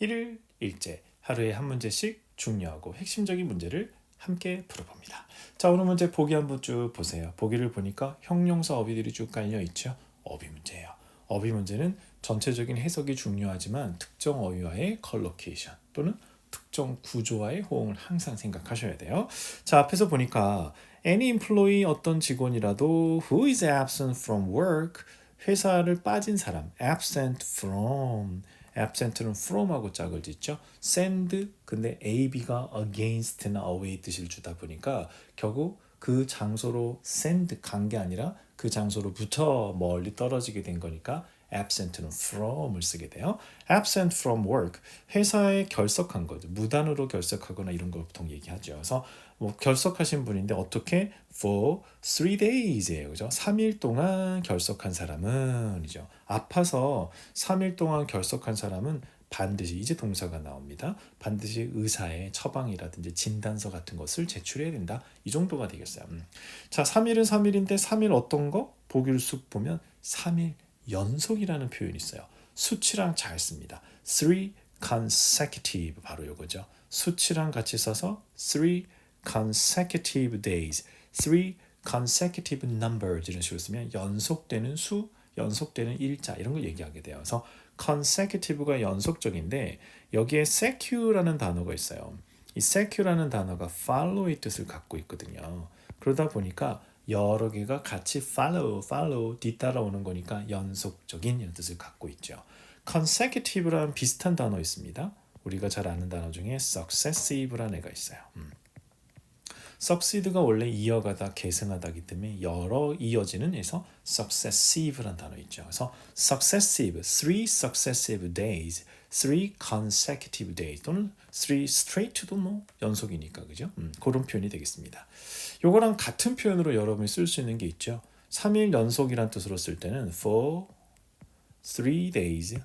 1일 1제 하루에 한 문제씩 중요하고 핵심적인 문제를 함께 풀어봅니다. 자, 오늘 문제 보기 한번 쭉 보세요. 보기를 보니까 형용사 어휘들이 쭉 깔려 있죠. 어휘 문제예요. 어휘 문제는 전체적인 해석이 중요하지만 특정 어휘와의 컬로케이션 또는 특정 구조와의 호응을 항상 생각하셔야 돼요. 자, 앞에서 보니까 any employee 어떤 직원이라도 who is absent from work 회사를 빠진 사람 absent from absent는 from하고 짝을 짓죠. send 근데 A, B가 against나 away 뜻을 주다 보니까 결국 그 장소로 send 간 게 아니라 그 장소로부터 멀리 떨어지게 된 거니까 absent는 from을 쓰게 돼요. absent from work 회사에 결석한 거죠. 무단으로 결석하거나 이런 걸 보통 얘기하죠. 그래서 뭐 결석하신 분인데 어떻게 for 3 days예요. 그죠? 3일 동안 결석한 사람은이죠. 아파서 3일 동안 결석한 사람은 반드시 이제 동사가 나옵니다. 반드시 의사의 처방이라든지 진단서 같은 것을 제출해야 된다. 이 정도가 되겠어요. 자, 3일은 3일인데 3일 어떤 거? 보기를 쑥 보면 3일 연속이라는 표현이 있어요. 수치랑 잘 씁니다. 3 consecutive 바로 이거죠. 수치랑 같이 써서 3 consecutive days, 3 consecutive numbers 이런 식으로 쓰면 연속되는 수, 연속되는 일자 이런 걸 얘기하게 돼요. 그래서 consecutive가 연속적인데 여기에 secu라는 단어가 있어요. 이 secu라는 단어가 follow의 뜻을 갖고 있거든요. 그러다 보니까 여러 개가 같이 follow 뒤따라오는 거니까 연속적인 이런 뜻을 갖고 있죠. consecutive랑 비슷한 단어 있습니다. 우리가 잘 아는 단어 중에 successive라는 애가 있어요. succeed가 원래 이어가다 계승하다기 때문에 여러 이어지는 에서 successive란 단어 있죠. 그래서 successive, 3 successive days, 3 consecutive days 또는 3 straight도 뭐 연속이니까 그죠? 그런 표현이 되겠습니다. 요거랑 같은 표현으로 여러분이 쓸 수 있는 게 있죠. 3일 연속이란 뜻으로 쓸 때는 for 3 days,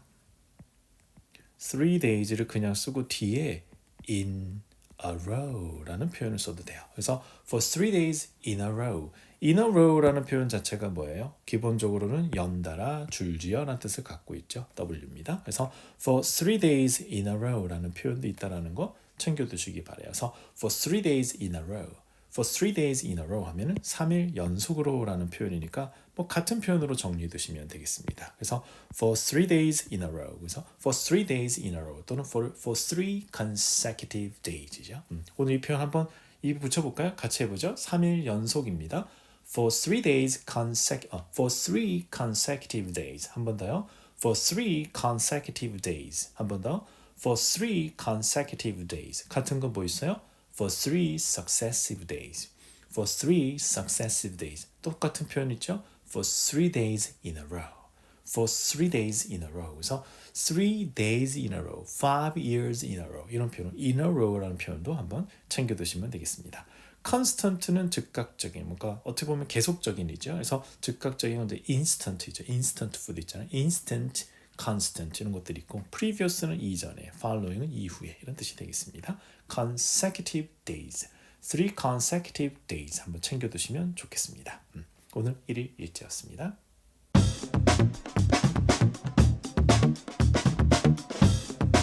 3 days를 그냥 쓰고 뒤에 in a row라는 표현을 써도 돼요. 그래서 for 3 days in a row. in a row라는 표현 자체가 뭐예요? 기본적으로는 연달아 줄지어라는 뜻을 갖고 있죠. W입니다. 그래서 for 3 days in a row라는 표현도 있다라는 거 챙겨두시기 바래요. 그래서 for 3 days in a row. for 3 days in a row 하면은 3일 연속으로라는 표현이니까 뭐 같은 표현으로 정리해 두시면 되겠습니다. 그래서 for 3 days in a row. 그래서 for 3 days in a row 또는 for 3 consecutive days죠. 오늘 이 표현 한번 입 붙여볼까요? 같이 해보죠. 3일 연속입니다. for 3 days for 3 consecutive days. 한 번 더요. for 3 consecutive days. 한 번 더. for 3 consecutive days. 같은 건 뭐 있어요? for 3 successive days. for 3 successive days. 똑같은 표현 있죠? for 3 days in a row. for 3 days in a row. 그래서 3 days in a row, 5 years in a row 이런 표현, in a row라는 표현도 한번 챙겨두시면 되겠습니다. constant는 즉각적인, 뭔가 어떻게 보면 계속적인이죠. 그래서 즉각적인 건데 instant이죠. instant food 있잖아요. instant, constant 이런 것들이 있고 previous는 이전에, following은 이후에 이런 뜻이 되겠습니다. consecutive days, 3 consecutive days 한번 챙겨두시면 좋겠습니다. 오늘 1일 일제였습니다.